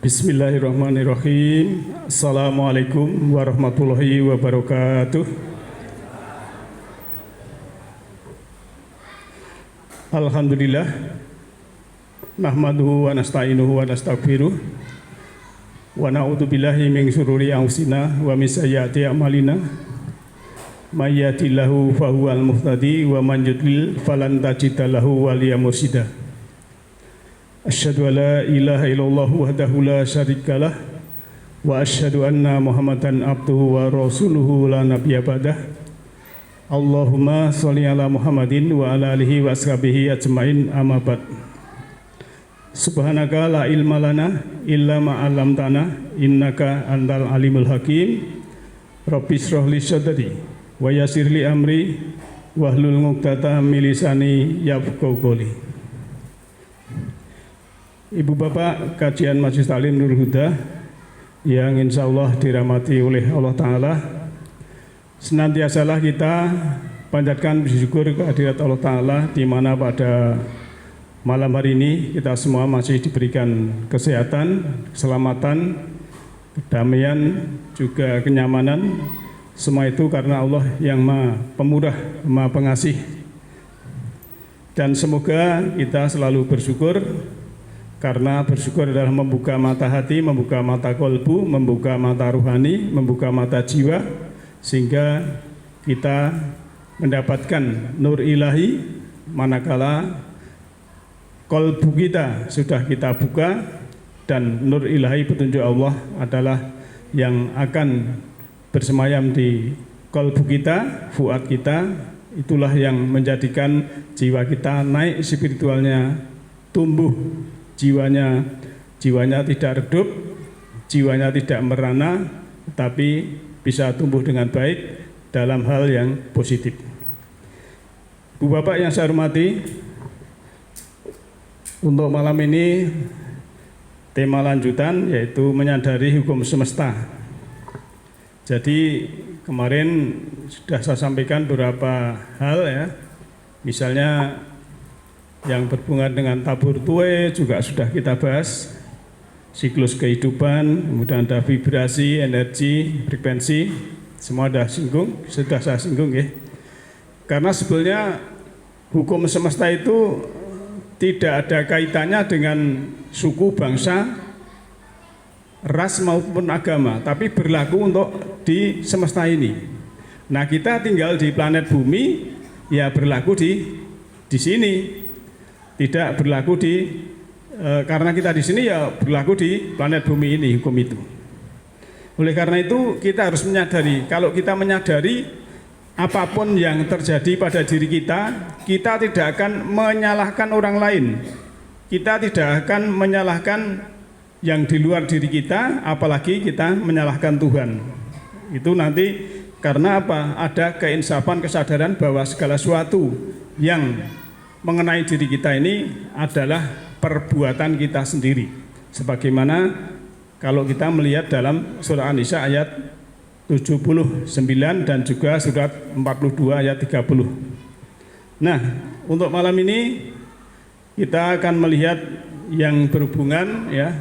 Bismillahirrahmanirrahim. Assalamualaikum warahmatullahi wabarakatuh. Alhamdulillah. Nahmaduhu wa nasta'inuhu wa nastaghfiruh. Wa na'udzu billahi min syururi anfusina wa min sayyiati a'malina. May yahdihillahu fahuwal muhtadi wa man yudlil falan tajida lahu waliya mursyida. Asyhadu an la ilaha illallah wahdahu la syarikalah wa asyhadu anna Muhammadan abduhu wa rasuluhu la nabiyya ba'dah. Allahumma sholli ala Muhammadin wa ala alihi wa ashabihi ajmain, amma ba'd. Subhanaka la ilma lana illa ma 'allamtana innaka antal alimul hakim. Rabbi shrah li sadri wa yassir li amri wahlul 'uqdatam min lisani yafqahu qawli. Ibu Bapak kajian Majelis Taklim Nurul Huda yang insya Allah dirahmati oleh Allah Ta'ala, senantiasalah kita panjatkan bersyukur kehadirat Allah Ta'ala, di mana pada malam hari ini kita semua masih diberikan kesehatan, keselamatan, kedamaian, juga kenyamanan. Semua itu karena Allah yang Maha Pemurah, Maha Pengasih. Dan semoga kita selalu bersyukur, karena bersyukur adalah membuka mata hati, membuka mata kolbu, membuka mata ruhani, membuka mata jiwa, sehingga kita mendapatkan nur ilahi manakala kolbu kita sudah kita buka, dan nur ilahi petunjuk Allah adalah yang akan bersemayam di kolbu kita, fuad kita. Itulah yang menjadikan jiwa kita naik spiritualnya, tumbuh jiwanya tidak redup, jiwanya tidak merana, tetapi bisa tumbuh dengan baik dalam hal yang positif. Bu Bapak yang saya hormati, untuk malam ini tema lanjutan yaitu menyadari hukum semesta. Jadi kemarin sudah saya sampaikan beberapa hal ya, misalnya yang berhubungan dengan tabur tuai juga sudah kita bahas, siklus kehidupan, kemudian ada vibrasi, energi, frekuensi, semua sudah saya singgung ya. Karena sebetulnya hukum semesta itu tidak ada kaitannya dengan suku, bangsa, ras maupun agama, tapi berlaku untuk di semesta ini. Nah, kita tinggal di planet bumi, ya berlaku di sini. Tidak berlaku karena kita di sini ya berlaku di planet bumi ini hukum itu. Oleh karena itu kita harus menyadari, kalau kita menyadari apapun yang terjadi pada diri kita, kita tidak akan menyalahkan orang lain. Kita tidak akan menyalahkan yang di luar diri kita, apalagi kita menyalahkan Tuhan. Itu nanti karena apa? Ada keinsafan, kesadaran bahwa segala sesuatu yang mengenai diri kita ini adalah perbuatan kita sendiri. Sebagaimana kalau kita melihat dalam surah An-Nisa ayat 79 dan juga surat 42 ayat 30. Nah, untuk malam ini kita akan melihat yang berhubungan ya,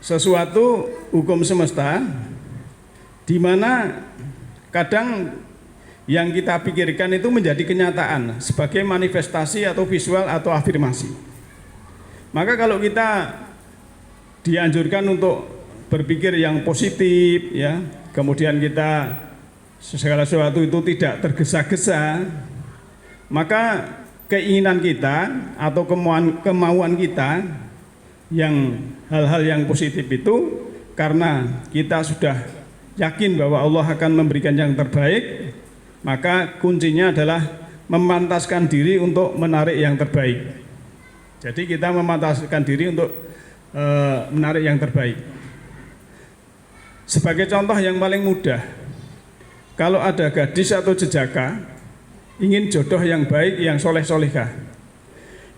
sesuatu hukum semesta di mana kadang yang kita pikirkan itu menjadi kenyataan sebagai manifestasi atau visual atau afirmasi. Maka kalau kita dianjurkan untuk berpikir yang positif ya, kemudian kita segala sesuatu itu tidak tergesa-gesa, maka keinginan kita atau kemauan kita yang hal-hal yang positif itu, karena kita sudah yakin bahwa Allah akan memberikan yang terbaik, maka kuncinya adalah memantaskan diri untuk menarik yang terbaik. Jadi kita memantaskan diri untuk menarik yang terbaik. Sebagai contoh yang paling mudah, kalau ada gadis atau jejaka ingin jodoh yang baik, yang soleh-solehah,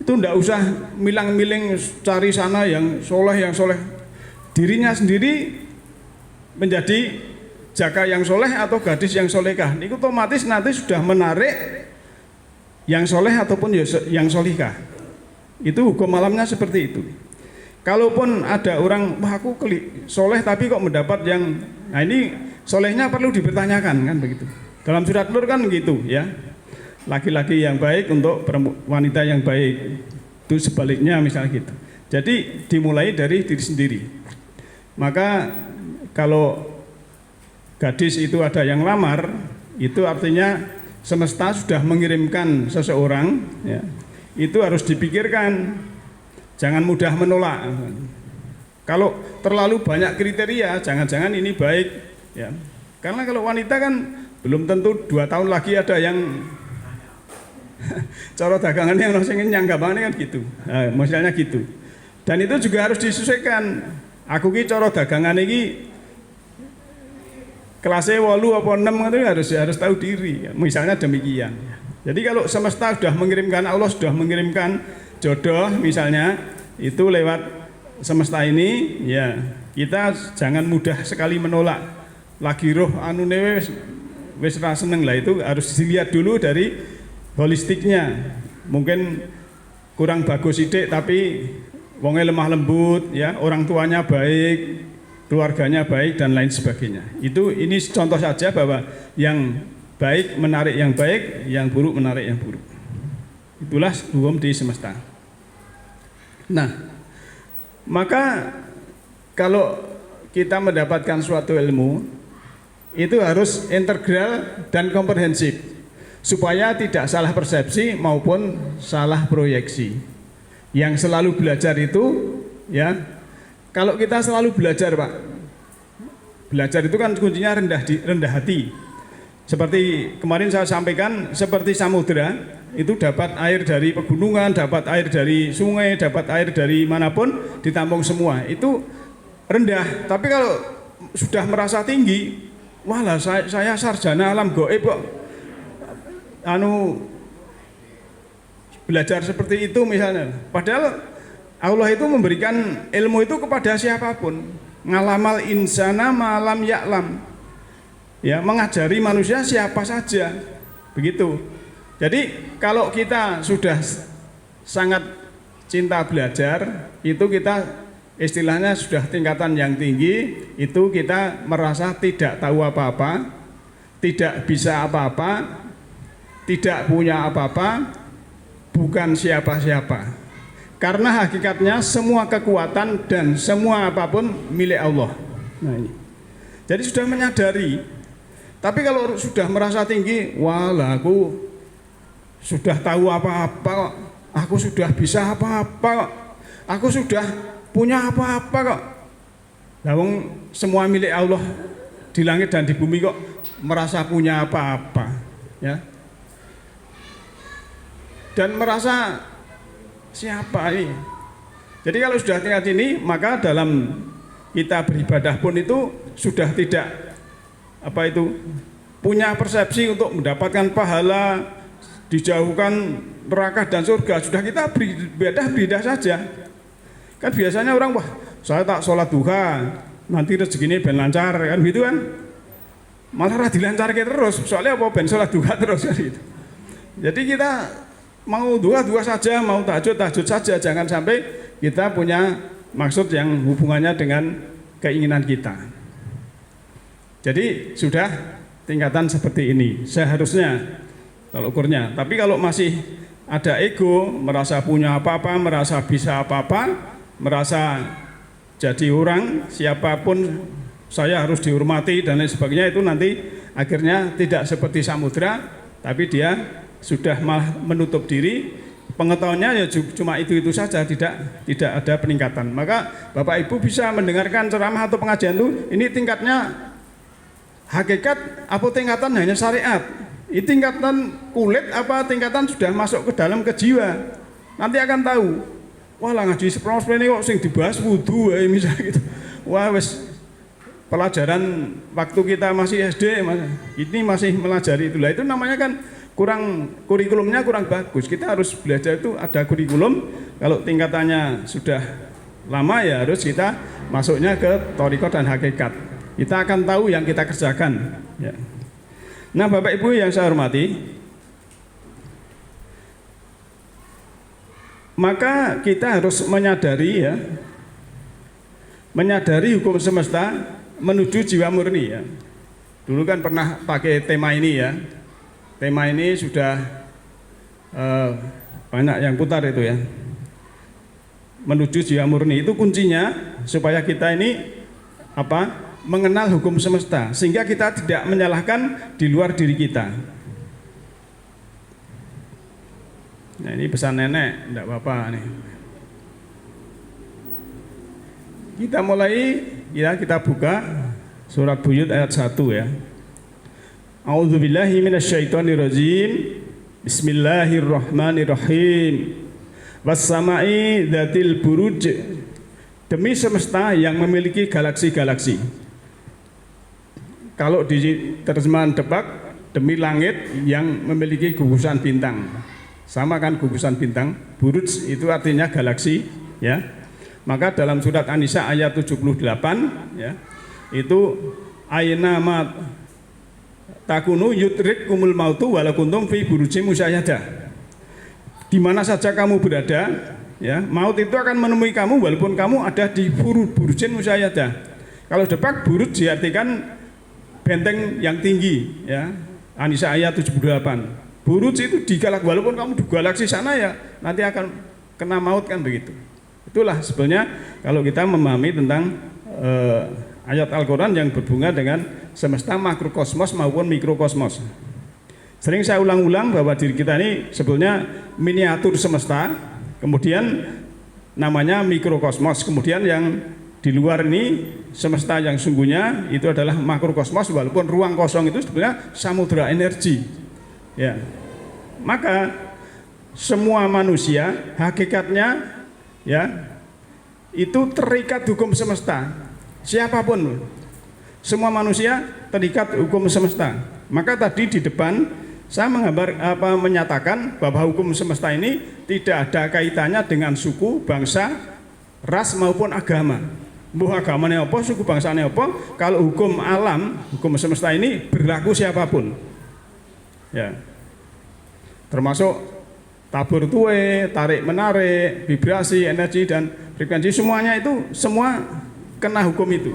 itu tidak usah milang-miling cari sana yang soleh, dirinya sendiri menjadi jaka yang soleh atau gadis yang solehah, ini otomatis nanti sudah menarik yang soleh ataupun yang solehah. Itu hukum alamnya seperti itu. Kalaupun ada orang, wah aku soleh tapi kok mendapat yang, nah ini solehnya perlu dipertanyakan kan begitu. Dalam surat Nur kan gitu ya, laki-laki yang baik untuk wanita yang baik, itu sebaliknya misalnya gitu. Jadi dimulai dari diri sendiri. Maka kalau gadis itu ada yang lamar, itu artinya semesta sudah mengirimkan seseorang ya, itu harus dipikirkan. Jangan mudah menolak. Kalau terlalu banyak kriteria, jangan-jangan ini baik ya. Karena kalau wanita kan belum tentu 2 tahun lagi ada yang cara dagangan yang ingin nyanggapannya kan gitu. Nah, misalnya gitu. Dan itu juga harus disesuaikan. Aku ki cara dagangan ini kelasnya 8 apa 6 itu harus tahu diri. Misalnya demikian. Jadi kalau semesta sudah mengirimkan, Allah sudah mengirimkan jodoh misalnya itu lewat semesta ini ya, kita jangan mudah sekali menolak. Lagi roh anu wis ra seneng lah, itu harus dilihat dulu dari holistiknya. Mungkin kurang bagus sidik tapi wongnya lemah lembut ya, orang tuanya baik, keluarganya baik dan lain sebagainya. Ini contoh saja bahwa yang baik menarik yang baik, yang buruk menarik yang buruk. Itulah hukum di semesta. Nah, maka kalau kita mendapatkan suatu ilmu itu harus integral dan komprehensif supaya tidak salah persepsi maupun salah proyeksi. Yang selalu belajar itu ya, kalau kita selalu belajar Pak, belajar itu kan kuncinya rendah hati. Seperti kemarin saya sampaikan, seperti samudera itu dapat air dari pegunungan, dapat air dari sungai, dapat air dari manapun, ditampung semua. Itu rendah. Tapi kalau sudah merasa tinggi, walah saya sarjana alam gaib kok belajar seperti itu misalnya. Padahal Allah itu memberikan ilmu itu kepada siapapun. Ngalamal insana malam ya'lam. Ya, mengajari manusia siapa saja. Begitu. Jadi kalau kita sudah sangat cinta belajar, itu kita istilahnya sudah tingkatan yang tinggi, itu kita merasa tidak tahu apa-apa, tidak bisa apa-apa, tidak punya apa-apa, bukan siapa-siapa. Karena hakikatnya semua kekuatan dan semua apapun milik Allah. Nah ini. Jadi sudah menyadari. Tapi kalau sudah merasa tinggi, walah aku sudah tahu apa-apa kok, aku sudah bisa apa-apa kok, aku sudah punya apa-apa kok. Lawang semua milik Allah di langit dan di bumi kok merasa punya apa-apa, ya. Dan merasa siapa ini? Jadi kalau sudah tingkat ini, maka dalam kita beribadah pun itu sudah tidak punya persepsi untuk mendapatkan pahala, dijauhkan neraka dan surga. Sudah kita beribadah saja. Kan biasanya orang, wah saya tak sholat duha, nanti rezekinya ben lancar kan gitu kan. Malah dilancarkan terus, soalnya apa ben sholat duha terus kan gitu. Jadi kita mau duha saja, mau tahajud saja, jangan sampai kita punya maksud yang hubungannya dengan keinginan kita. Jadi sudah tingkatan seperti ini seharusnya kalau ukurnya. Tapi kalau masih ada ego, merasa punya apa-apa, merasa bisa apa-apa, merasa jadi orang, siapapun saya harus dihormati dan lain sebagainya, itu nanti akhirnya tidak seperti samudra, tapi dia sudah malah menutup diri. Pengetahuannya ya cuma itu saja, tidak ada peningkatan. Maka Bapak Ibu bisa mendengarkan ceramah atau pengajian itu, ini tingkatnya hakikat apa tingkatan hanya syariat? Ini tingkatan kulit apa tingkatan sudah masuk ke dalam ke jiwa? Nanti akan tahu. Wah lah ngaji seprong ini kok sing dibahas wudu misalnya gitu. Wah wes pelajaran waktu kita masih SD ini masih melajari itulah, itu namanya kan kurikulumnya kurang bagus. Kita harus belajar itu ada kurikulum. Kalau tingkatannya sudah lama ya harus kita masuknya ke thariqah dan hakikat. Kita akan tahu yang kita kerjakan ya. Nah Bapak Ibu yang saya hormati, Maka kita harus menyadari ya, menyadari hukum semesta menuju jiwa murni ya. Dulu kan pernah pakai tema ini ya. Tema ini sudah banyak yang putar itu ya. Menuju jiwa murni itu kuncinya supaya kita ini mengenal hukum semesta sehingga kita tidak menyalahkan di luar diri kita. Nah, ini pesan nenek, enggak apa-apa nih. Kita mulai ya, kita buka surat Buyut ayat 1 ya. A'udzubillahi minasyaitonirrajim. Bismillahirrahmanirrahim. Was-sama'i dzatil buruj. Demi semesta yang memiliki galaksi-galaksi. Kalau di terjemahan Depak, demi langit yang memiliki gugusan bintang. Sama kan gugusan bintang. Buruj itu artinya galaksi ya. Maka dalam surat An-Nisa ayat 78 ya, itu aina ma takunu yudrikkumul mautu wala kuntum fi burujim musyayadah. Di mana saja kamu berada ya, maut itu akan menemui kamu walaupun kamu ada di burujin musyayadah. Kalau Depak buruj diartikan benteng yang tinggi ya. An-Nisa ayat 78. Buruj itu di galaksi, walaupun kamu di galaksi sana ya nanti akan kena maut kan begitu. Itulah sebenarnya kalau kita memahami tentang ayat Al-Quran yang berhubungan dengan semesta makrokosmos maupun mikrokosmos. Sering saya ulang-ulang bahwa diri kita ini sebetulnya miniatur semesta, kemudian namanya mikrokosmos, kemudian yang di luar ini semesta yang sungguhnya itu adalah makrokosmos, walaupun ruang kosong itu sebenarnya samudra energi ya. Maka semua manusia hakikatnya ya itu terikat hukum semesta. Siapapun, semua manusia terikat hukum semesta. Maka tadi di depan saya menyatakan bahwa hukum semesta ini tidak ada kaitannya dengan suku, bangsa, ras maupun agama. Mbuh agamanya apa, suku bangsanya apa, kalau hukum alam, hukum semesta ini berlaku siapapun. Ya. Termasuk tabur tuwe, tarik menarik, vibrasi, energi dan frekuensi, semuanya itu semua kena hukum itu.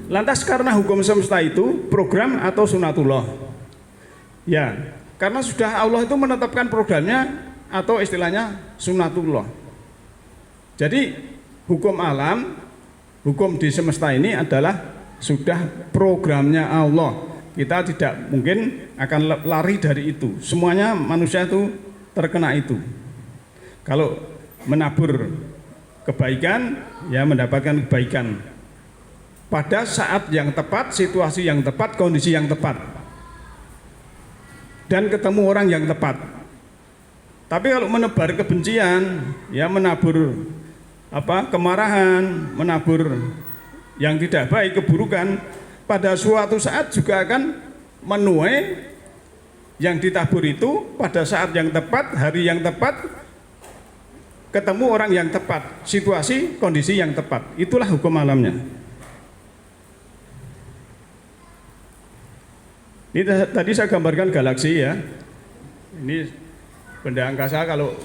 Lantas karena hukum semesta itu program atau sunatullah. Ya, karena sudah Allah itu menetapkan programnya atau istilahnya sunatullah. Jadi hukum alam, hukum di semesta ini adalah sudah programnya Allah. Kita tidak mungkin akan lari dari itu. Semuanya manusia itu terkena itu. Kalau menabur kebaikan, ya mendapatkan kebaikan. Pada saat yang tepat, situasi yang tepat, kondisi yang tepat. Dan ketemu orang yang tepat. Tapi kalau menebar kebencian, ya menabur kemarahan, menabur yang tidak baik, keburukan, pada suatu saat juga akan menuai yang ditabur itu pada saat yang tepat, hari yang tepat, ketemu orang yang tepat, situasi, kondisi yang tepat. Itulah hukum alamnya. Ini tadi saya gambarkan galaksi ya. Ini benda angkasa kalau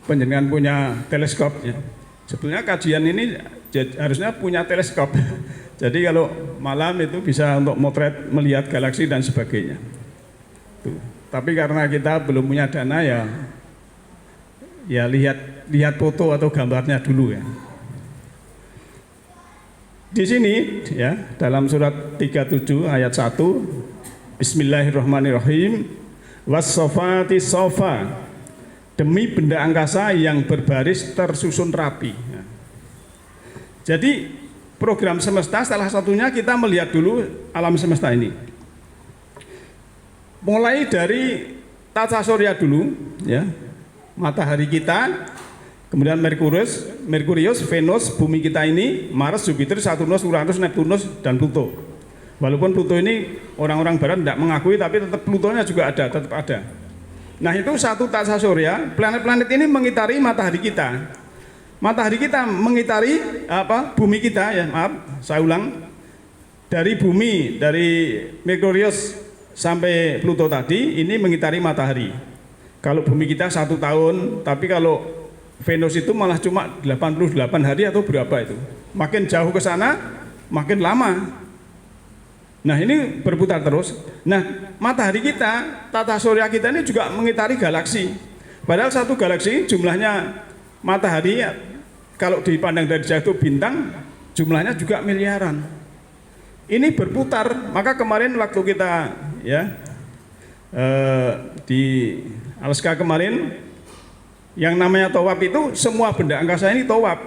penjenengan punya teleskop ya. Sebetulnya kajian ini harusnya punya teleskop. Jadi kalau malam itu bisa untuk motret, melihat galaksi dan sebagainya. Tuh. Tapi karena kita belum punya dana ya lihat foto atau gambarnya dulu ya. Di sini ya dalam surat 37 ayat 1 Bismillahirrahmanirrahim. Was-sofati sofa, demi benda angkasa yang berbaris tersusun rapi. Jadi program semesta salah satunya kita melihat dulu alam semesta ini. Mulai dari tata surya dulu, ya, matahari kita, kemudian Merkurius, Venus, bumi kita ini, Mars, Jupiter, Saturnus, Uranus, Neptunus, dan Pluto. Walaupun Pluto ini orang-orang barat tidak mengakui, tapi tetap Plutonya juga ada, tetap ada. Nah itu satu tata surya, planet-planet ini mengitari matahari kita. Matahari kita mengitari bumi kita ya, maaf, saya ulang. Dari bumi, dari Merkurius sampai Pluto tadi, ini mengitari matahari. Kalau bumi kita 1 tahun, tapi kalau Venus itu malah cuma 88 hari atau berapa itu. Makin jauh ke sana, makin lama. Nah ini berputar terus. Nah matahari kita, tata surya kita ini juga mengitari galaksi. Padahal satu galaksi jumlahnya matahari kalau dipandang dari jauh itu bintang, jumlahnya juga miliaran. Ini berputar. Maka kemarin waktu kita di Alaska kemarin, yang namanya tawaf itu semua benda angkasa ini tawaf.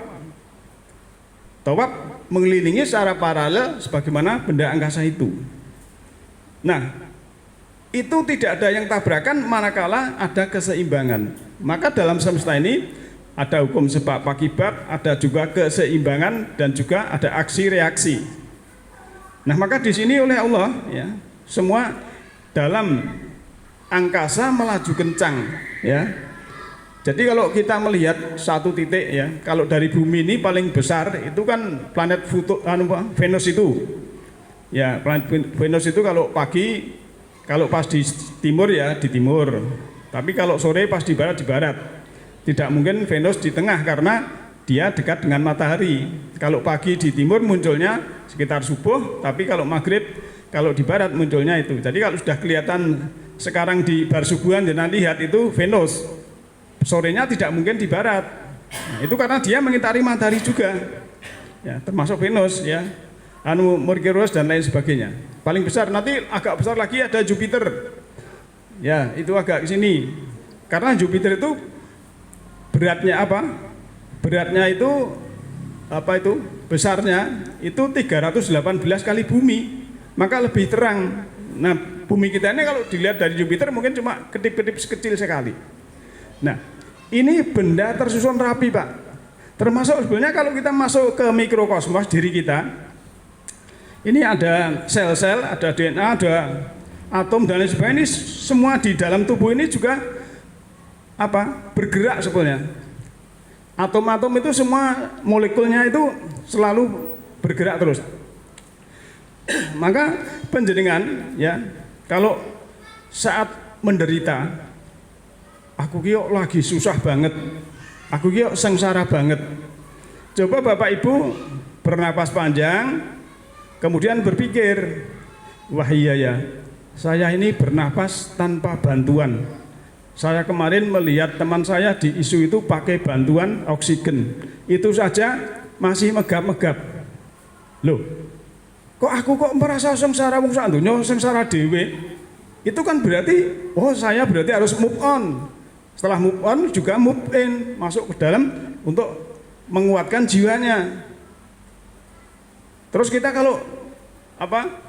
Tawaf mengelilingi secara paralel sebagaimana benda angkasa itu. Nah, itu tidak ada yang tabrakan manakala ada keseimbangan. Maka dalam semesta ini ada hukum sebab akibat, ada juga keseimbangan dan juga ada aksi reaksi. Nah, maka di sini oleh Allah ya, semua dalam angkasa melaju kencang ya. Jadi kalau kita melihat satu titik ya, kalau dari bumi ini paling besar itu kan planet Venus itu. Ya, planet Venus itu kalau pagi, kalau pas di timur ya di timur. Tapi kalau sore pas di barat di barat. Tidak mungkin Venus di tengah karena dia dekat dengan matahari. Kalau pagi di timur munculnya sekitar subuh, tapi kalau maghrib, kalau di barat munculnya itu. Jadi kalau sudah kelihatan sekarang di bar subuhan dan lihat itu Venus. Sorenya tidak mungkin di barat. Nah, itu karena dia mengitari matahari juga. Ya, termasuk Venus ya. Merkurius dan lain sebagainya. Paling besar nanti agak besar lagi ada Jupiter. Ya, itu agak ke sini. Karena Jupiter itu beratnya apa? Beratnya itu apa itu? Besarnya itu 318 kali bumi. Maka lebih terang. Nah, bumi kita ini kalau dilihat dari Jupiter mungkin cuma kedip-kedip kecil sekali. Nah, ini benda tersusun rapi Pak. Termasuk sebenarnya kalau kita masuk ke mikrokosmos diri kita, ini ada sel-sel, ada DNA, ada atom dan lain sebagainya. Ini semua di dalam tubuh ini juga apa? Bergerak sebetulnya. Atom-atom itu semua molekulnya itu selalu bergerak terus. Maka penjenengan ya, kalau saat menderita, aku kiyok lagi susah banget, aku kiyok sengsara banget. Coba Bapak Ibu bernapas panjang, kemudian berpikir, wah iya ya, saya ini bernapas tanpa bantuan. Saya kemarin melihat teman saya di ISU itu pakai bantuan oksigen, itu saja masih megap-megap. Loh, kok aku kok merasa sengsara wong sak donya sengsara dhewe? Itu kan berarti, oh saya berarti harus move on. Setelah move on juga move in, masuk ke dalam untuk menguatkan jiwanya. Terus kita kalau apa?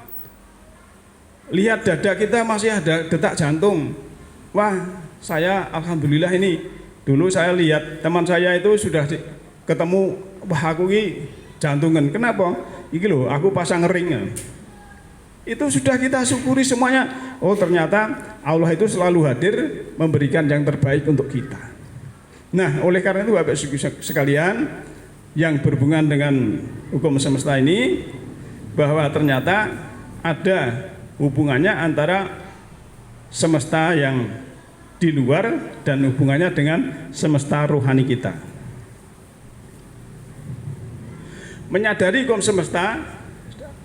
Lihat dada kita masih ada detak jantung. Wah, saya alhamdulillah ini dulu saya lihat teman saya itu sudah ketemu, wah aku ini jantungan. Kenapa? Iki loh, aku pasang ring. Itu sudah kita syukuri semuanya. Oh ternyata Allah itu selalu hadir memberikan yang terbaik untuk kita. Nah oleh karena itu Bapak sekalian yang berhubungan dengan hukum semesta ini, bahwa ternyata ada hubungannya antara semesta yang di luar dan hubungannya dengan semesta rohani kita. Menyadari hukum semesta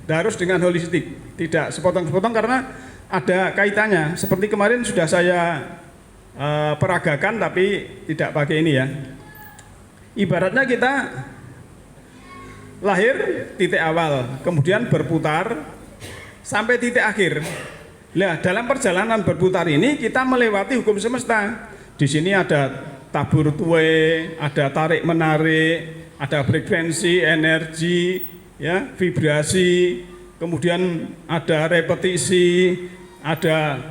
harus dengan holistik, tidak sepotong-sepotong karena ada kaitannya. Seperti kemarin sudah saya peragakan tapi tidak pakai ini ya. Ibaratnya kita lahir titik awal, kemudian berputar sampai titik akhir. Nah, dalam perjalanan berputar ini kita melewati hukum semesta. Di sini ada tabur tuai, ada tarik menarik, ada frekuensi, energi, ya, vibrasi, kemudian ada repetisi, ada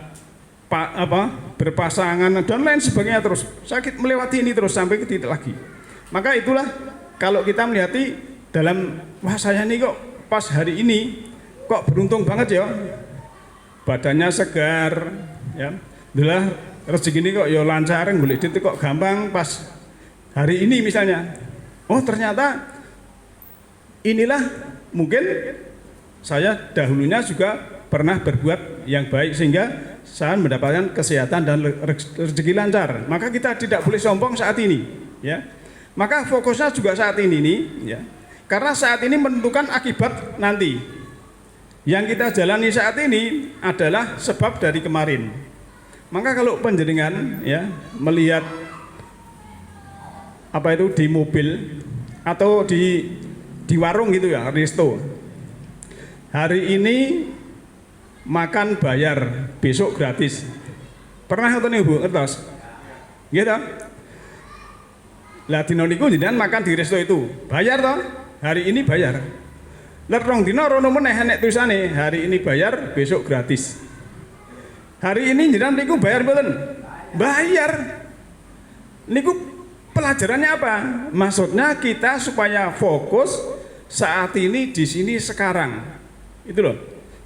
berpasangan dan lain sebagainya terus. Saya melewati ini terus sampai ke titik lagi. Maka itulah kalau kita melihati dalam, wah saya ini kok pas hari ini kok beruntung banget ya. Badannya segar, ya. Adalah rezeki ini kok ya lancar, golek duit kok gampang pas hari ini misalnya. Oh ternyata inilah mungkin saya dahulunya juga pernah berbuat yang baik sehingga saya mendapatkan kesehatan dan rezeki lancar. Maka kita tidak boleh sombong saat ini, ya. Maka fokusnya juga saat ini nih, ya. Karena saat ini menentukan akibat nanti. Yang kita jalani saat ini adalah sebab dari kemarin. Maka kalau panjenengan ya melihat apa itu di mobil atau di warung gitu ya, resto. Hari ini makan bayar, besok gratis. Pernah ngoten niku, ngertos? Nggih ta? Lah dina niku jenengan makan di resto itu, bayar toh? Hari ini bayar. Lah rong dina rono meneh nek tulisane, hari ini bayar, besok gratis. Hari ini jenengan niku bayar mboten? Bayar. Niku pelajarannya apa? Maksudnya kita supaya fokus saat ini di sini sekarang. Itu loh.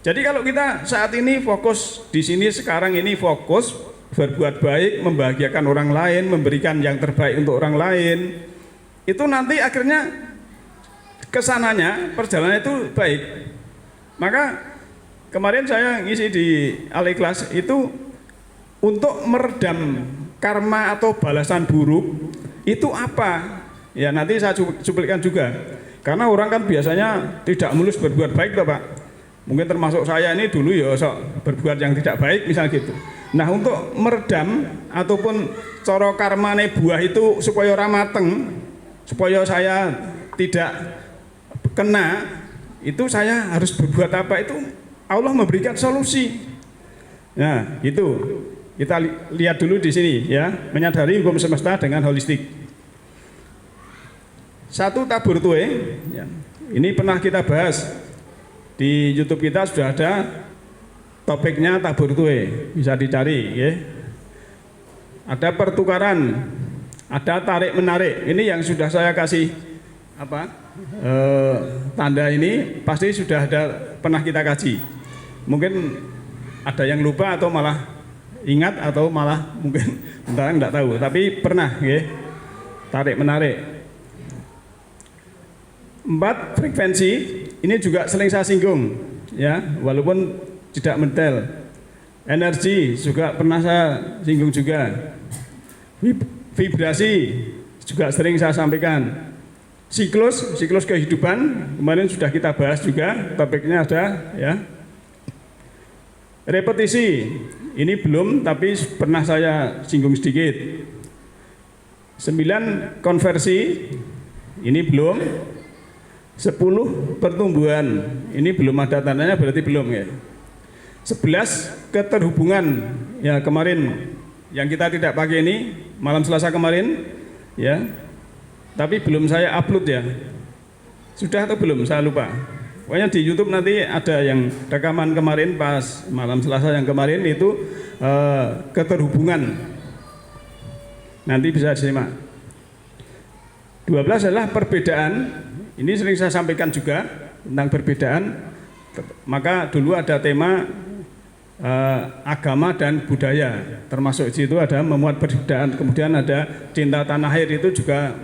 Jadi kalau kita saat ini fokus di sini sekarang ini fokus berbuat baik, membahagiakan orang lain, memberikan yang terbaik untuk orang lain, itu nanti akhirnya kesananya perjalanan itu baik. Maka kemarin saya ngisi di Al-Ikhlas itu untuk meredam karma atau balasan buruk itu apa? Ya nanti saya cuplikan juga. Karena orang kan biasanya tidak mulus berbuat baik toh Pak. Mungkin termasuk saya ini dulu ya sok berbuat yang tidak baik misal gitu. Nah untuk meredam ataupun coro karmane buah itu supaya ora mateng, supaya saya tidak kena, itu saya harus berbuat apa itu Allah memberikan solusi. Nah itu kita lihat dulu di sini ya, menyadari hukum semesta dengan holistik. Satu tabur tuwe, ya. Ini pernah kita bahas. Di YouTube kita sudah ada topiknya tabur tuwe, bisa dicari ya. Ada pertukaran, ada tarik menarik. Ini yang sudah saya kasih apa tanda ini pasti sudah ada pernah kita kaji. Mungkin ada yang lupa atau malah ingat atau malah mungkin bentar enggak tahu, tapi pernah ya. Tarik menarik. 4 frekuensi ini juga sering saya singgung ya, walaupun tidak mendetail. Energi juga pernah saya singgung juga. Vibrasi juga sering saya sampaikan. Siklus kehidupan kemarin sudah kita bahas juga, topiknya ada ya. Repetisi ini belum, tapi pernah saya singgung sedikit. 9 konversi ini belum. 10 pertumbuhan ini belum ada tandanya, berarti belum ya. 11 keterhubungan ya, kemarin yang kita tidak pakai ini malam Selasa kemarin ya, tapi belum saya upload ya. Sudah atau belum saya lupa. Pokoknya di YouTube nanti ada yang rekaman kemarin pas malam Selasa yang kemarin itu keterhubungan, nanti bisa disimak. 12 adalah perbedaan. Ini sering saya sampaikan juga tentang perbedaan. Maka dulu ada tema agama dan budaya, termasuk di situ ada memuat perbedaan. Kemudian ada cinta tanah air, itu juga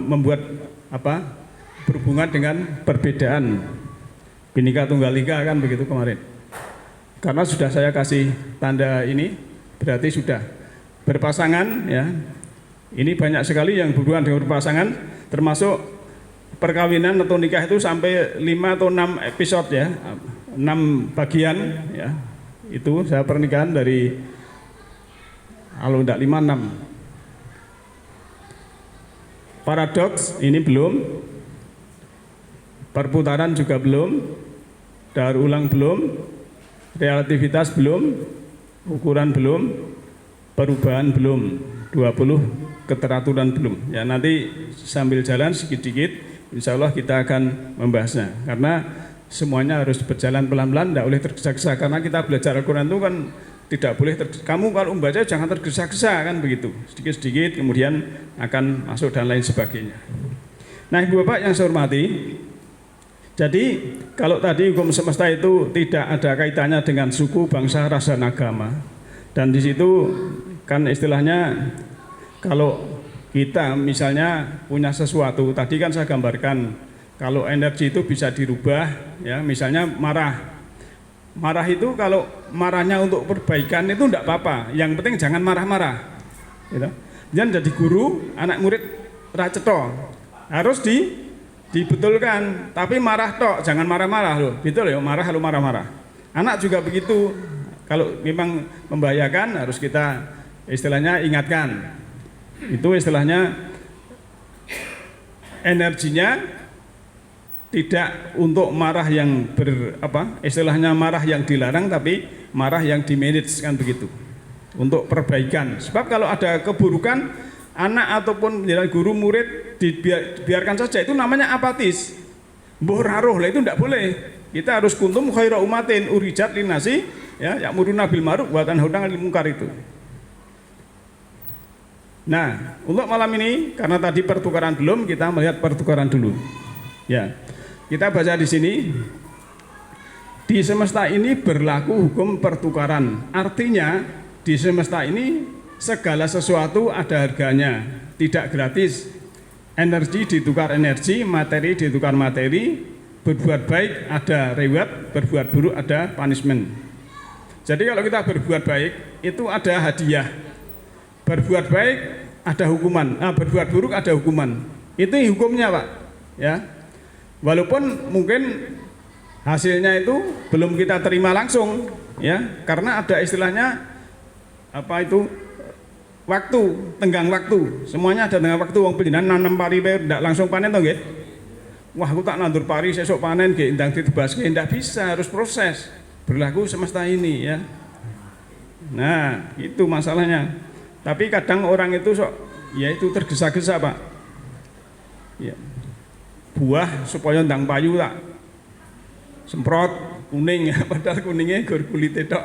membuat apa berhubungan dengan perbedaan. Bhinneka Tunggal Ika kan begitu kemarin. Karena sudah saya kasih tanda ini, berarti sudah berpasangan ya. Ini banyak sekali yang berhubungan dengan berpasangan, termasuk perkawinan atau nikah itu sampai 5 atau 6 episode ya, 6 bagian ya. Itu saya pernikahan dari kalau tidak 5, 6. Paradoks ini belum, perputaran juga belum, daur ulang belum, relativitas belum, ukuran belum, perubahan belum, 20 keteraturan belum. Ya nanti sambil jalan sedikit-sedikit insya Allah kita akan membahasnya, karena semuanya harus berjalan pelan-pelan, tidak boleh tergesa-gesa. Karena kita belajar Al-Quran itu kan tidak boleh kamu kalau membaca jangan tergesa-gesa kan begitu, sedikit-sedikit kemudian akan masuk dan lain sebagainya. Nah Ibu Bapak yang saya hormati, jadi kalau tadi hukum semesta itu tidak ada kaitannya dengan suku, bangsa, ras, dan agama, dan di situ kan istilahnya kalau kita misalnya punya sesuatu, tadi kan saya gambarkan kalau energi itu bisa dirubah ya, misalnya marah Marah itu kalau marahnya untuk perbaikan itu enggak apa-apa, yang penting jangan marah-marah gitu. Jangan jadi guru, anak murid raceto harus dibetulkan, tapi marah tok, jangan marah-marah loh, gitu loh, marah lalu marah-marah. Anak juga begitu, kalau memang membahayakan harus kita istilahnya ingatkan. Itu istilahnya energinya tidak untuk marah yang istilahnya marah yang dilarang, tapi marah yang dimanage kan begitu, untuk perbaikan. Sebab kalau ada keburukan, anak ataupun guru murid dibiarkan saja, itu namanya apatis, mbuh raruh lah, itu tidak boleh. Kita harus kuntum khaira umatin urijat linasi, ya, ya'muruna bil ma'ruf wa tanhauna 'anil munkar itu. Nah, untuk malam ini karena tadi pertukaran belum, kita melihat pertukaran dulu. Ya. Kita baca di sini, di semesta ini berlaku hukum pertukaran. Artinya di semesta ini segala sesuatu ada harganya, tidak gratis. Energi ditukar energi, materi ditukar materi, berbuat baik ada reward, berbuat buruk ada punishment. Jadi kalau kita berbuat baik itu ada hadiah, berbuat baik ada hukuman, berbuat buruk ada hukuman. Itu hukumnya, Pak. Ya. Walaupun mungkin hasilnya itu belum kita terima langsung, ya, karena ada istilahnya waktu, tenggang waktu. Semuanya ada tenggang waktu. Wong panjenengan nanam pari ndak langsung panen toh nggih. Wah, aku tak nandur pari sesuk panen nggih ndang ditebaske, ndak bisa, harus proses. Berlaku semesta ini, ya. Nah, itu masalahnya. Tapi kadang orang itu ya itu tergesa-gesa, Pak. Ya. Buah supaya ndang payu tak semprot kuning, padahal kuningnya gur kulite tok.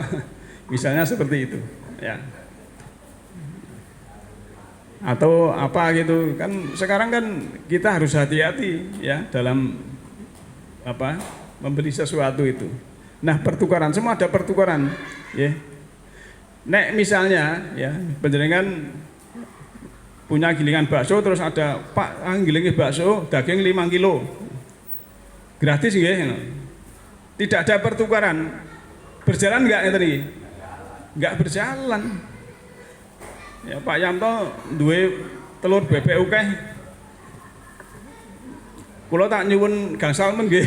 Misalnya seperti itu, ya. Atau apa gitu kan, sekarang kan kita harus hati-hati, ya, dalam membeli sesuatu itu. Nah, pertukaran, semua ada pertukaran, ya. Nek misalnya, ya, panjenengan punya gilingan bakso, terus ada Pak gilingi bakso daging 5 kilo gratis nggih, tidak ada pertukaran, berjalan enggak tadi? Enggak berjalan. Ya, Pak Yanto duwe telur bebek akeh, kula tak nyuwun gangsal men nggih.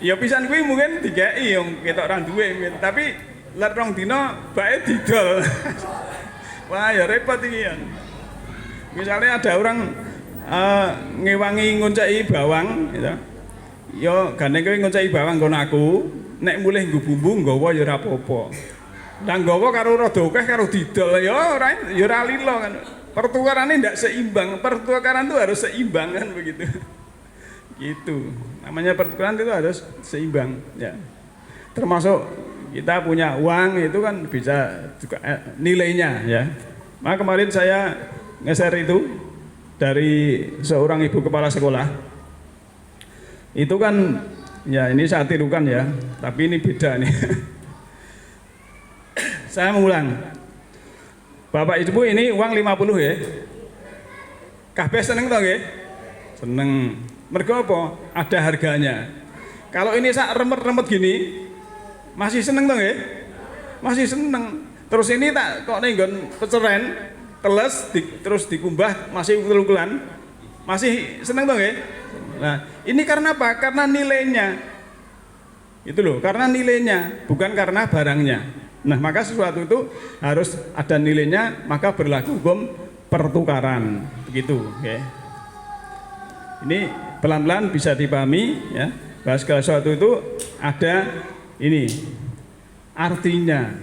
Ya pisan kuwi mungkin dikeki yang ketok ra duwe, tapi let rong dina bae didol. Wah, ya repot iki ya. Misalnya ada orang ngewangi ngonceki bawang gitu. Ya gandeng kowe ngonceki bawang nggon aku, nek mulih nggo bumbu nggawa ya ora apa-apa. Lah nggawa karo rada akeh karo didol ya ora lilo kan. Pertukarane ndak seimbang. Pertukaran itu harus seimbang kan begitu. Gitu. Namanya pertukaran itu harus seimbang, ya. Termasuk kita punya uang itu kan bisa juga nilainya, ya. Maka kemarin saya nge-share itu dari seorang ibu kepala sekolah. Itu kan, ya ini saya tirukan ya, tapi ini beda nih. Saya mengulang. Bapak Ibu ini uang 50 ya. Kabeh seneng toh nggih? Seneng. Mergo apa? Ada harganya. Kalau ini sak remet-remet gini, masih seneng toh nggih? Masih seneng. Terus ini tak kok ning nggon peceren, teles terus dikumbah masih ukel-ukelan. Masih seneng toh nggih? Nah, ini karena apa? Karena nilainya. Itu loh, karena nilainya, bukan karena barangnya. Nah, maka sesuatu itu harus ada nilainya, maka berlaku hukum pertukaran. Begitu, okay. Ini pelan-pelan bisa dipahami, ya. Bahwa segala sesuatu itu ada ini artinya,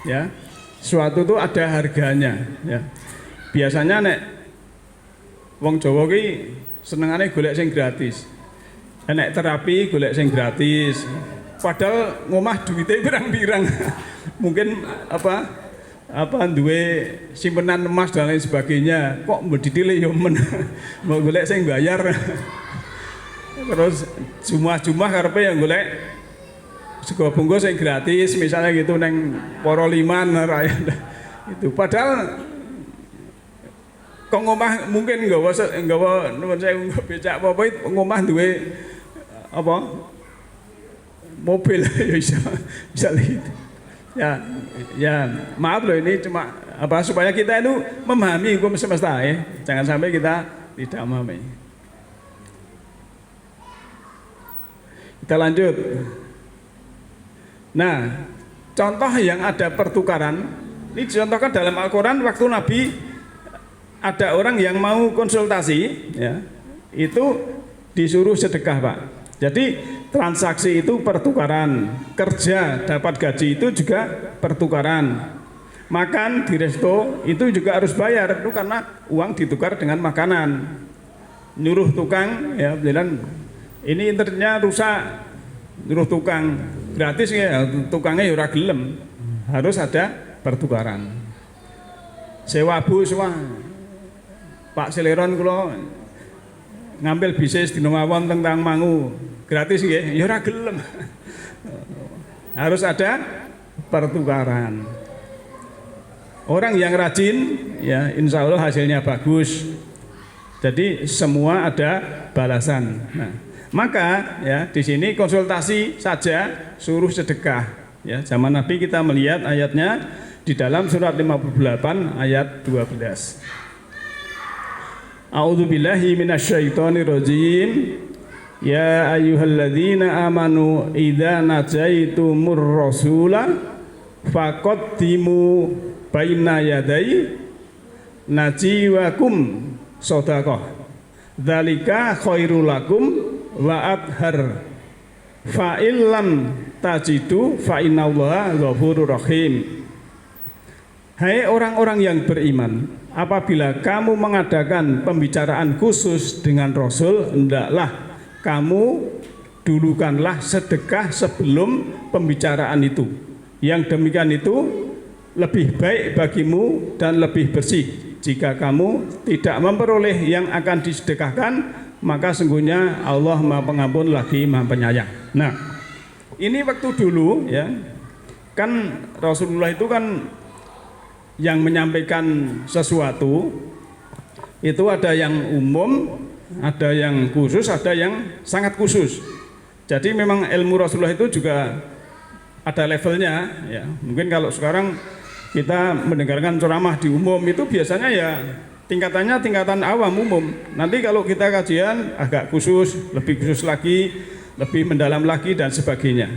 ya. Sesuatu itu ada harganya, ya. Biasanya nek wong Jawa ki senengane golek sing gratis. Nek terapi golek sing gratis. Padahal ngomah duitnya pirang-pirang. Mungkin duwe simpenan emas dan lain sebagainya. Kok mbedidile yo men. Mau golek sing bayar. Terus jumah-jumah karepe yang golek sego bungkus sing gratis misalnya gitu neng Poro Liman itu. Padahal kok ngomah mungkin nggawa nuwun sewu becak apa ngomah duwe apa mobil ya bisa gitu. Ya maaf loh, ini cuma supaya kita itu memahami hukum semesta ya. Jangan sampai kita tidak memahami. Kita lanjut. Nah, contoh yang ada pertukaran ini dicontohkan dalam Al-Quran waktu Nabi ada orang yang mau konsultasi, ya, itu disuruh sedekah, Pak. Jadi transaksi itu pertukaran, kerja dapat gaji itu juga pertukaran, makan di resto itu juga harus bayar, itu karena uang ditukar dengan makanan. Nyuruh tukang, ya bilang ini internetnya rusak, nyuruh tukang gratis ya, tukangnya ya ora gelem, harus ada pertukaran. Sewa bus, wah Pak Seleron kula ngambil bisnis di mawon tentang Mangu gratis nggih, ya ora gelem. Harus ada pertukaran. Orang yang rajin ya insya Allah hasilnya bagus. Jadi semua ada balasan. Nah, maka ya di sini konsultasi saja suruh sedekah. Ya, zaman Nabi kita melihat ayatnya di dalam surat 58 ayat 12. A'udzubillahi minasyaitonirrajim. Ya ayyuhalladzina amanu idza najaitumur rasula faqaddimu baina yaday najiwakum shadaqah. Dzalika khairul lakum wa athhar. Fa illam tajidu fa innallaha ghafurur rahim. Hai orang-orang yang beriman, apabila kamu mengadakan pembicaraan khusus dengan Rasul, hendaklah kamu dulukanlah sedekah sebelum pembicaraan itu. Yang demikian itu lebih baik bagimu dan lebih bersih. Jika kamu tidak memperoleh yang akan disedekahkan, maka sungguhnya Allah Maha Pengampun lagi Maha Penyayang. Nah, ini waktu dulu ya, kan Rasulullah itu kan yang menyampaikan sesuatu itu ada yang umum, ada yang khusus, ada yang sangat khusus. Jadi memang ilmu Rasulullah itu juga ada levelnya ya. Mungkin kalau sekarang kita mendengarkan ceramah di umum itu biasanya ya tingkatannya tingkatan awam umum. Nanti kalau kita kajian agak khusus, lebih khusus lagi, lebih mendalam lagi dan sebagainya.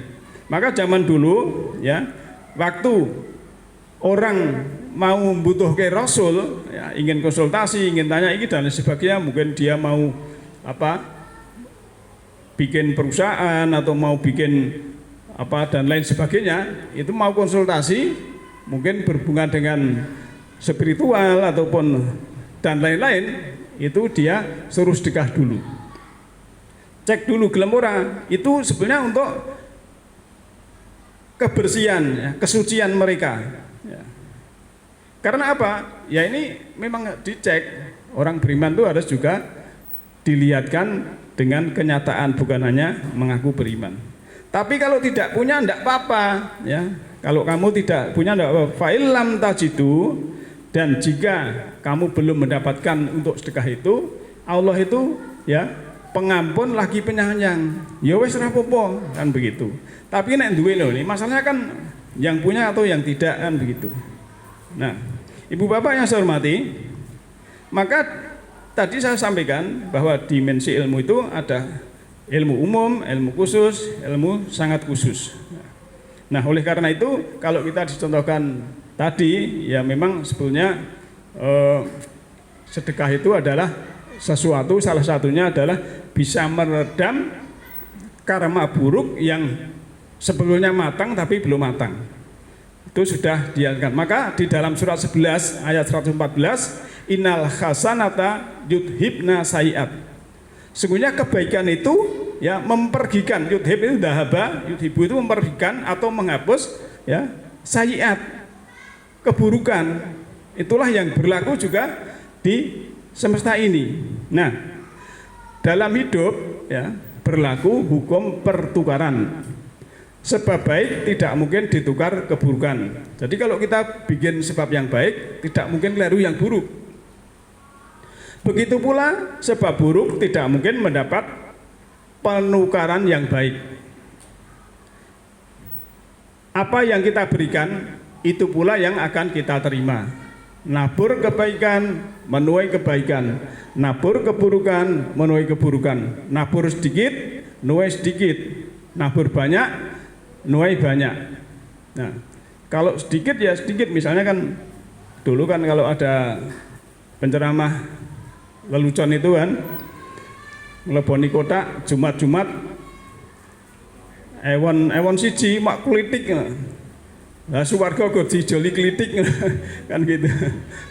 Maka zaman dulu ya, waktu orang mau membutuhkan Rasul, ya, ingin konsultasi, ingin tanya ini dan sebagainya, mungkin dia mau bikin perusahaan atau mau bikin dan lain sebagainya, itu mau konsultasi, mungkin berhubungan dengan spiritual ataupun dan lain-lain, itu dia suruh sedekah dulu, cek dulu gelem ora, itu sebenarnya untuk kebersihan, ya, kesucian mereka. Ya. Karena apa? Ya ini memang dicek, orang beriman itu harus juga dilihatkan dengan kenyataan, bukan hanya mengaku beriman. Tapi kalau tidak punya tidak apa-apa ya. Kalau kamu tidak punya tidak apa-apa. Fa'ilam tajidu, dan jika kamu belum mendapatkan untuk sedekah itu, Allah itu ya pengampun lagi penyayang. Ya wis ora apa-apa kan begitu. Tapi nek duwe lho, masalahnya kan yang punya atau yang tidak kan begitu. Nah, Ibu Bapak yang saya hormati, maka tadi saya sampaikan bahwa dimensi ilmu itu ada ilmu umum, ilmu khusus, ilmu sangat khusus. Nah, oleh karena itu kalau kita dicontohkan tadi, ya memang sebetulnya sedekah itu adalah sesuatu, salah satunya adalah bisa meredam karma buruk yang sebetulnya matang tapi belum matang. Itu sudah diangkat. Maka di dalam surat 11 ayat 114, innal hasanata yudhibna sayiat. Sungguhnya kebaikan itu ya mempergikan, yudhib itu dahaba, yudhibu itu mempergikan atau menghapus ya sayiat, keburukan. Itulah yang berlaku juga di semesta ini. Nah, dalam hidup ya berlaku hukum pertukaran. Sebab baik tidak mungkin ditukar keburukan. Jadi kalau kita bikin sebab yang baik, tidak mungkin keliru yang buruk. Begitu pula sebab buruk tidak mungkin mendapat penukaran yang baik. apa yang kita berikan, itu pula yang akan kita terima. Nabur kebaikan, menuai kebaikan. Nabur keburukan, menuai keburukan. Nabur sedikit, nuai sedikit. Nabur banyak, nuai banyak. Nah, kalau sedikit ya sedikit. Misalnya kan dulu kan kalau ada penceramah lelucon itu kan, ngeleboni kotak Jumat-Jumat, ewon siji mak klitik. Nah, suwarga go dijoli klitik kan gitu.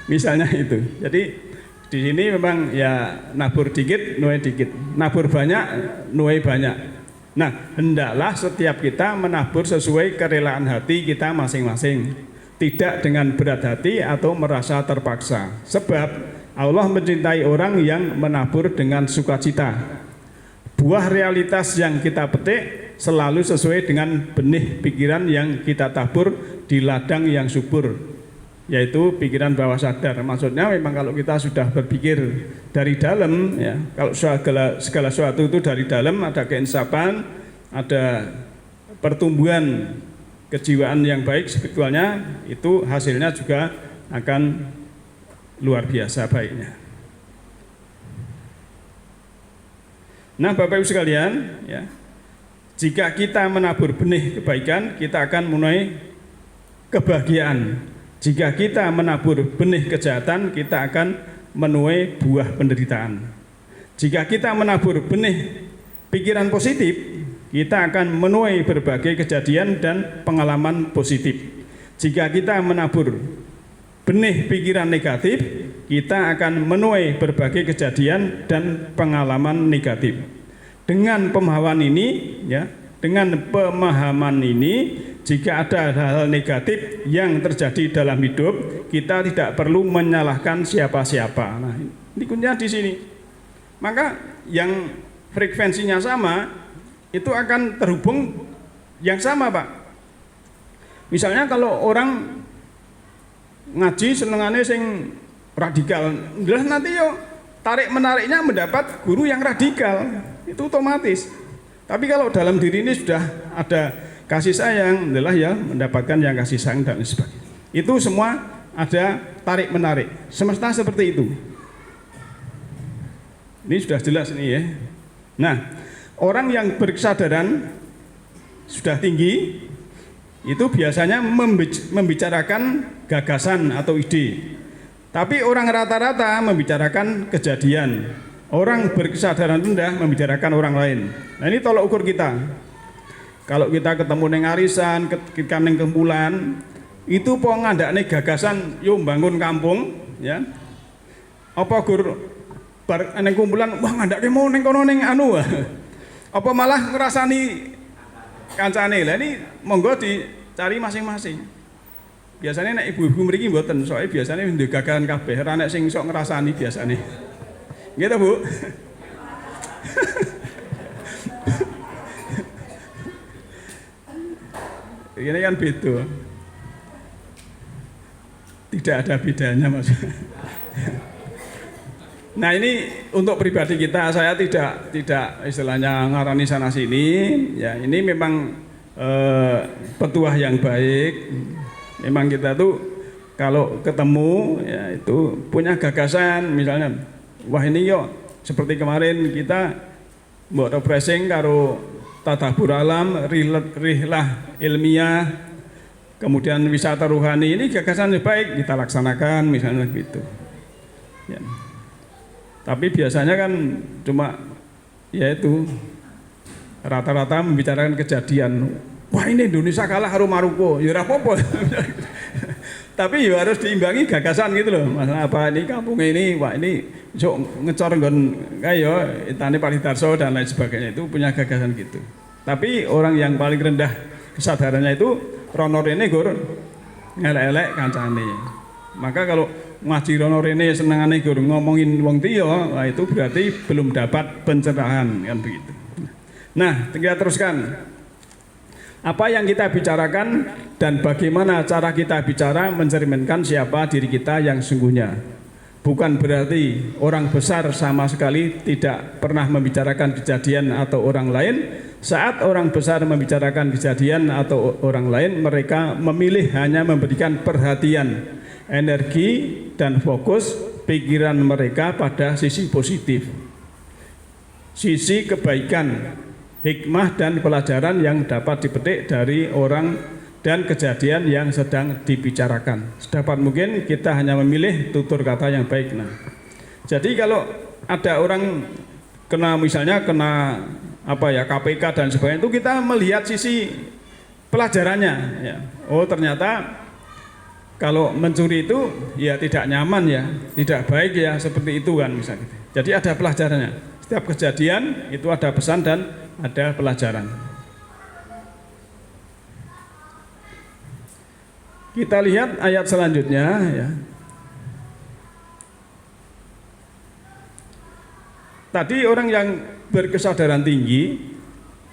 Misalnya itu. Jadi di sini memang ya nabur dikit, nuai dikit. Nabur banyak, nuai banyak. Nah, hendaklah setiap kita menabur sesuai kerelaan hati kita masing-masing. Tidak dengan berat hati atau merasa terpaksa. Sebab Allah mencintai orang yang menabur dengan sukacita. Buah realitas yang kita petik selalu sesuai dengan benih pikiran yang kita tabur di ladang yang subur, yaitu pikiran bawah sadar. Maksudnya memang kalau kita sudah berpikir dari dalam, ya, kalau segala sesuatu itu dari dalam, ada keinsafan, ada pertumbuhan kejiwaan yang baik sebetulnya, itu hasilnya juga akan luar biasa baiknya. Nah, Bapak Ibu sekalian, ya, jika kita menabur benih kebaikan, kita akan menuai kebahagiaan. Jika kita menabur benih kejahatan, kita akan menuai buah penderitaan. Jika kita menabur benih pikiran positif, kita akan menuai berbagai kejadian dan pengalaman positif. Jika kita menabur benih pikiran negatif, kita akan menuai berbagai kejadian dan pengalaman negatif. Dengan pemahaman ini, ya, jika ada hal-hal negatif yang terjadi dalam hidup, kita tidak perlu menyalahkan siapa-siapa. Nah, ini kuncinya di sini. Maka yang frekuensinya sama, itu akan terhubung yang sama, Pak. Misalnya kalau orang ngaji senengannya sing radikal, nanti yo tarik menariknya mendapat guru yang radikal, itu otomatis. Tapi kalau dalam diri ini sudah ada kasih sayang, adalah ya mendapatkan yang kasih sayang dan sebagainya. Itu semua ada tarik menarik. Semesta seperti itu. Ini sudah jelas ini ya. Nah, orang yang berkesadaran sudah tinggi itu biasanya membicarakan gagasan atau ide. Tapi orang rata-rata membicarakan kejadian. Orang berkesadaran rendah membicarakan orang lain. Nah, ini tolok ukur kita. Kalau kita ketemu neng arisan, ketika neng kumpulan, itu po ngandakne gagasan yo bangun kampung, ya. Apa gur bar neng kumpulan, wah ngandake mau neng kono neng anu. Apa malah ngrasani kancane. Lah ini monggo dicari masing-masing. Biasanya nek ibu-ibu mriki mboten, soalnya biasanya ndek gagasan kabeh, ora nek sing sok ngrasani biasane. Gitu, Bu. Ini kan beda. Tidak ada bedanya, Mas. Nah, ini untuk pribadi kita, saya tidak istilahnya ngarani sana sini. Ya, ini memang petuah yang baik. Memang kita tuh kalau ketemu ya itu punya gagasan, misalnya wah ini yo seperti kemarin kita mbok refreshing karo tadabur alam, rihlah ilmiah, kemudian wisata rohani, ini gagasan yang baik kita laksanakan misalnya gitu. Ya. Tapi biasanya kan cuma yaitu rata-rata membicarakan kejadian. Wah ini Indonesia kalah karo Maroko, ya ora apa-apa. Tapi ya harus diimbangi gagasan gitu loh. Masalah apa ini kampung ini, wah ini sok ngecor nggon kaya Itane Palidarso dan lain sebagainya, itu punya gagasan gitu. Tapi orang yang paling rendah kesadarannya itu rono rene gur ngelek-elek kancane. Maka kalau ngaji rono rene senengane gur ngomongin wong liya, nah itu berarti belum dapat pencerahan kan begitu. Nah, kita teruskan. Apa yang kita bicarakan dan bagaimana cara kita bicara mencerminkan siapa diri kita yang sungguhnya. Bukan berarti orang besar sama sekali tidak pernah membicarakan kejadian atau orang lain, Saat orang besar membicarakan kejadian atau orang lain, mereka memilih hanya memberikan perhatian, energi, dan fokus pikiran mereka pada sisi positif, sisi kebaikan, hikmah, dan pelajaran yang dapat dipetik dari orang dan kejadian yang sedang dibicarakan. Sedapat mungkin kita hanya memilih tutur kata yang baik. Nah, jadi kalau ada orang misalnya kena KPK dan sebagainya, itu kita melihat sisi pelajarannya ya. Oh, ternyata kalau mencuri itu ya tidak nyaman ya, tidak baik ya, seperti itu kan misalnya. Jadi ada pelajarannya. Setiap kejadian itu ada pesan dan ada pelajaran. Kita lihat ayat selanjutnya ya. Tadi orang yang berkesadaran tinggi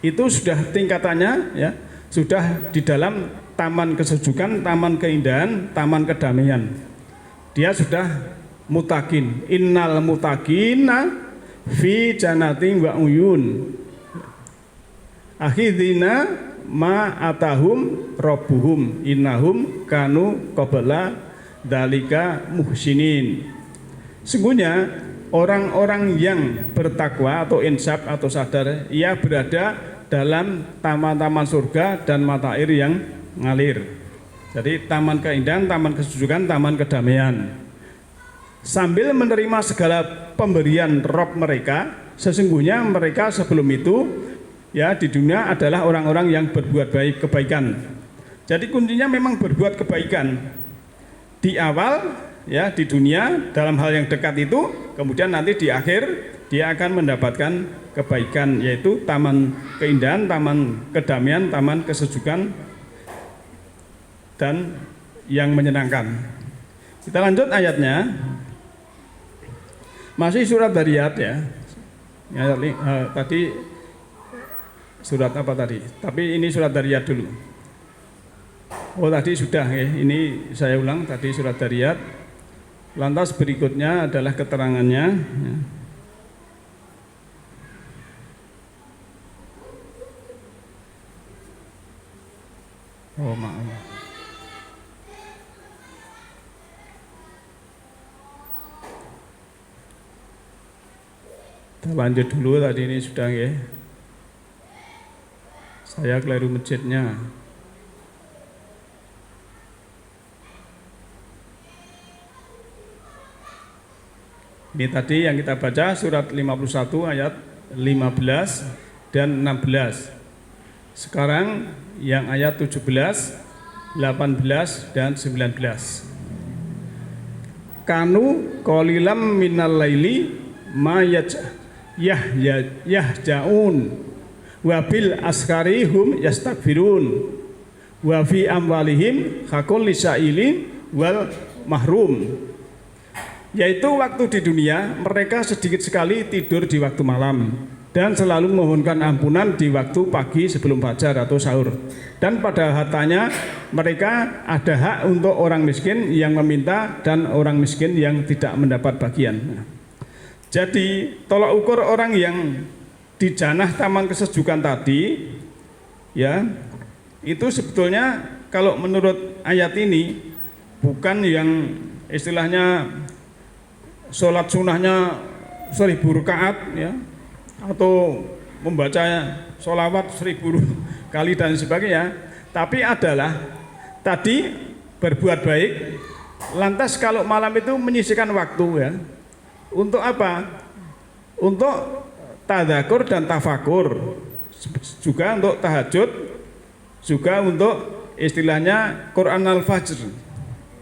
itu sudah tingkatannya ya, sudah di dalam taman kesejukan, taman keindahan, taman kedamaian. Dia sudah mutakin. Innal mutakina fi jannatin wa uyun. Akhidina ma atahum rabbuhum innahum kanu qabla dalika muhsinin. Sungguhnya orang-orang yang bertakwa atau insaf atau sadar, ia berada dalam taman-taman surga dan mata air yang ngalir. Jadi taman keindahan, taman kesejukan, taman kedamaian. Sambil menerima segala pemberian Rob mereka, sesungguhnya mereka sebelum itu ya di dunia adalah orang-orang yang berbuat baik, kebaikan. Jadi kuncinya memang berbuat kebaikan di awal ya, di dunia dalam hal yang dekat itu, kemudian nanti di akhir dia akan mendapatkan kebaikan, yaitu taman keindahan, taman kedamaian, taman kesejukan dan yang menyenangkan. Kita lanjut ayatnya. Masih surat Dariyat ya. Tadi surat apa tadi? Tapi ini surat Dariyat dulu. Oh, tadi sudah ya. Ini saya ulang, tadi surat Dariyat. Lantas berikutnya adalah keterangannya ya. Oh, maaf. Kita lanjut dulu, tadi ini sudah ya. Saya keliru masjidnya. Ini tadi yang kita baca surat 51 ayat 15 dan 16. Sekarang yang ayat 17, 18 dan 19. Kanu qalilam minal laili ma yahjaun wa bil askarihum yastaghfirun wa fi amwalihim haqqul lisailin wal mahrum. Yaitu waktu di dunia mereka sedikit sekali tidur di waktu malam dan selalu memohonkan ampunan di waktu pagi sebelum fajar atau sahur. Dan pada hartanya mereka ada hak untuk orang miskin yang meminta dan orang miskin yang tidak mendapat bagian. Jadi tolak ukur orang yang di janah taman kesejukan tadi ya, itu sebetulnya kalau menurut ayat ini bukan yang istilahnya sholat sunnahnya 1000 rakaat ya, atau membaca sholawat 1000 kali dan sebagainya, tapi adalah tadi berbuat baik. Lantas kalau malam itu menyisihkan waktu ya, untuk apa? Untuk tadzakur dan tafakur, juga untuk tahajud, juga untuk istilahnya Quran al-Fajr.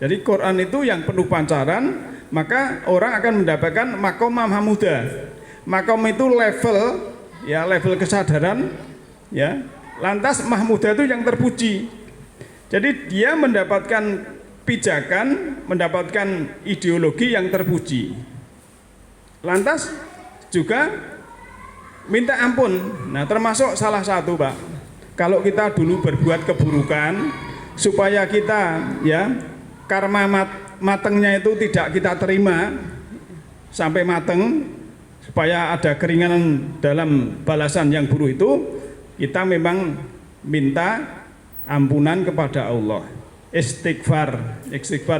Jadi Quran itu yang penuh pancaran, maka orang akan mendapatkan makom mahmudah. Makom itu level ya, level kesadaran ya. Lantas mahmudah itu yang terpuji. Jadi dia mendapatkan pijakan, mendapatkan ideologi yang terpuji. Lantas juga minta ampun. Nah, termasuk salah satu, Pak. Kalau kita dulu berbuat keburukan, supaya kita ya karma matengnya itu tidak kita terima sampai mateng, supaya ada keringanan dalam balasan yang buruk itu, kita memang minta ampunan kepada Allah. Istighfar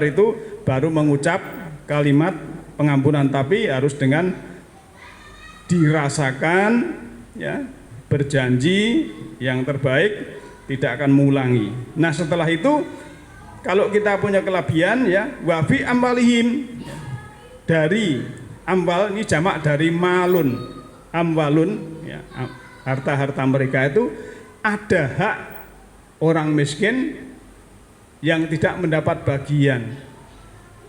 itu baru mengucap kalimat pengampunan, tapi harus dengan dirasakan, ya, berjanji yang terbaik tidak akan mengulangi. Nah, setelah itu kalau kita punya kelebihan, ya, wafi amwalihim, dari amwal ini jamak dari malun, amwalun, ya, harta-harta mereka itu ada hak orang miskin yang tidak mendapat bagian.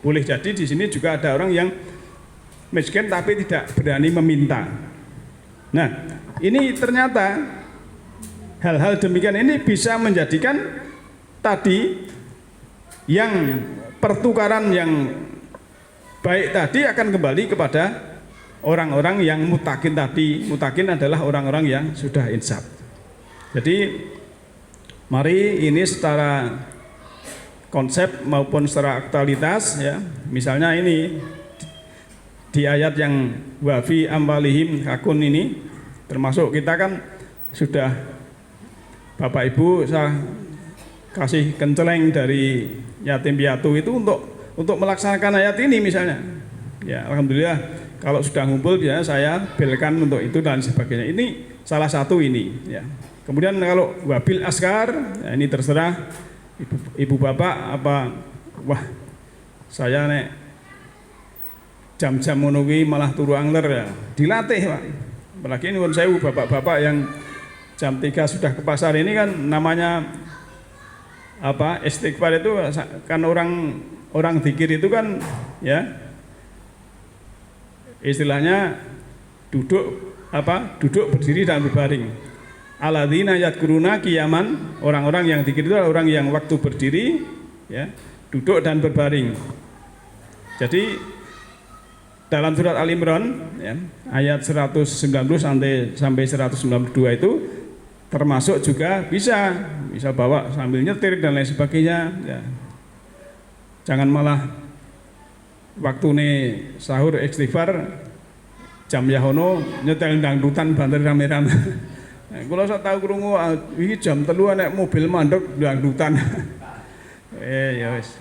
Boleh jadi di sini juga ada orang yang miskin tapi tidak berani meminta. Nah, ini ternyata hal-hal demikian ini bisa menjadikan tadi yang pertukaran yang baik tadi akan kembali kepada orang-orang yang mutakin tadi. Mutakin adalah orang-orang yang sudah insaf. Jadi mari ini secara konsep maupun secara aktualitas, ya, misalnya ini di ayat yang wafi amwalihim hakun ini, termasuk kita kan sudah Bapak Ibu saya kasih kenceleng dari yatim piatu itu untuk melaksanakan ayat ini misalnya, ya, alhamdulillah kalau sudah ngumpul ya saya belkan untuk itu dan sebagainya. Ini salah satu ini, ya. Kemudian kalau wabil askar, ya, ini terserah ibu bapak apa, wah saya nek jam-jam menunggu malah turu angler, ya, dilatih Pak. Apalagi ini saya bapak-bapak yang jam 3 sudah ke pasar ini kan namanya apa, istighfar itu kan orang zikir itu kan, ya, istilahnya duduk berdiri dan berbaring. Alladzina yadkuruna qiyaman, orang-orang yang zikir itu adalah orang yang waktu berdiri, ya, duduk dan berbaring. Jadi dalam surat Al-Imran, ya, ayat 190 sampai 192 itu termasuk juga bisa bawa sambil nyetir dan lain sebagainya, ya. Jangan malah waktu nih sahur istighfar jam yahono nyetel dangdutan banter rame-rame. Kalau saya tahu krungu iki jam 3 nek mobil mandek dangdutan. Ya wis.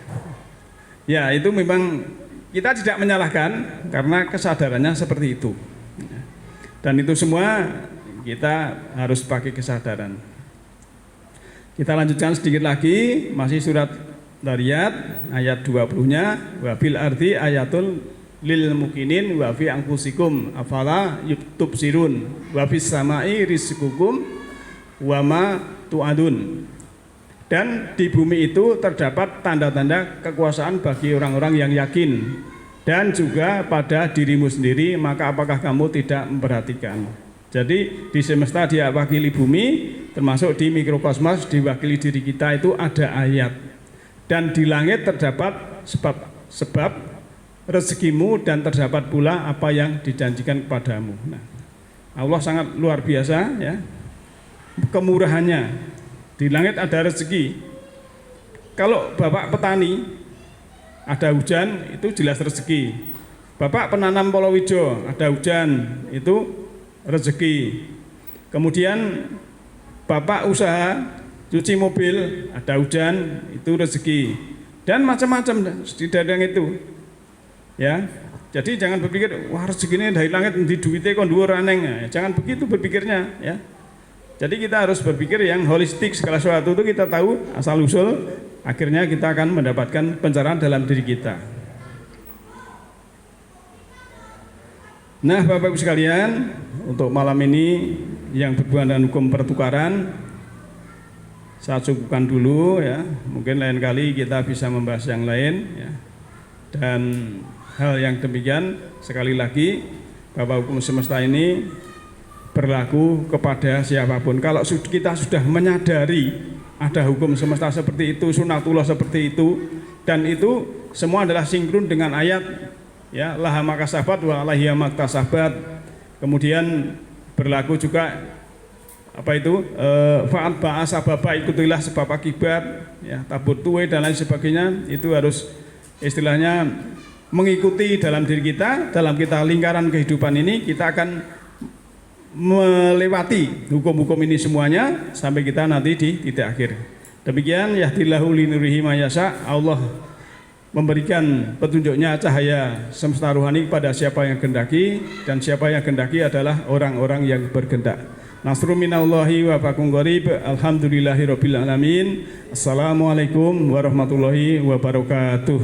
Ya, itu memang kita tidak menyalahkan karena kesadarannya seperti itu. Dan itu semua kita harus pakai kesadaran. Kita lanjutkan sedikit lagi, masih surat Dariyat ayat 20-nya, wabil ardi ayatul lil mukinin wa fi anfusikum afala tubsirun wa fis samai rizqukum wa ma tu'adun. Dan di bumi itu terdapat tanda-tanda kekuasaan bagi orang-orang yang yakin, dan juga pada dirimu sendiri, maka apakah kamu tidak memperhatikan? Jadi di semesta diwakili bumi, termasuk di mikrokosmos diwakili diri kita itu ada ayat. Dan di langit terdapat sebab rezekimu, dan terdapat pula apa yang dijanjikan kepadamu. Nah, Allah sangat luar biasa, ya, kemurahannya. Di langit ada rezeki. Kalau Bapak petani, ada hujan, itu jelas rezeki. Bapak penanam palawija, ada hujan, itu rezeki. Kemudian Bapak usaha cuci mobil, ada hujan, itu rezeki. Dan macam-macam di dadang itu, ya. Jadi jangan berpikir wah rezekinya dari langit di duitnya kon dhuwur aneng. Ya, jangan begitu berpikirnya, ya. Jadi kita harus berpikir yang holistik, segala sesuatu itu kita tahu asal usul, akhirnya kita akan mendapatkan pencerahan dalam diri kita. Nah, Bapak Ibu sekalian, untuk malam ini yang berhubungan dengan hukum pertukaran saya cukupkan dulu, ya. Mungkin lain kali kita bisa membahas yang lain, ya. Dan hal yang demikian sekali lagi, Bapak hukum semesta ini berlaku kepada siapapun. Kalau kita sudah menyadari ada hukum semesta seperti itu, sunatullah seperti itu, dan itu semua adalah sinkron dengan ayat, ya, laha makasabat wa alaiha maktasabat. Kemudian berlaku juga apa itu fa'at ba'asa baba, ikutilah sebab akibat, ya, tabut tuwe dan lain sebagainya. Itu harus istilahnya mengikuti dalam diri kita, dalam kita lingkaran kehidupan ini kita akan melewati hukum-hukum ini semuanya sampai kita nanti di titik akhir. Demikian yahdillahu linurihi mayasa, Allah memberikan petunjuknya cahaya semesta rohani kepada siapa yang kehendaki, dan siapa yang kehendaki adalah orang-orang yang berkehendak. Nasrun minallahi wa fakum gharib. Alhamdulillahirabbil alamin. Assalamualaikum warahmatullahi wabarakatuh.